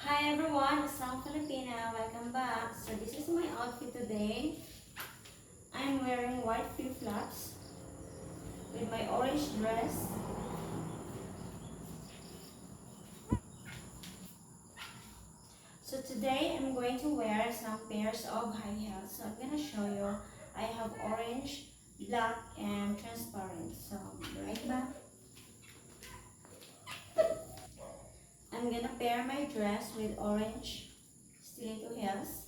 Hi everyone, Isang Filipina. Welcome back. So this is my outfit today. I'm wearing white flip-flops with my orange dress. So today I'm going to wear some pairs of high heels. So I'm gonna show you. I have orange, black, and transparent. So right back. I'm gonna pair my dress with orange stiletto heels.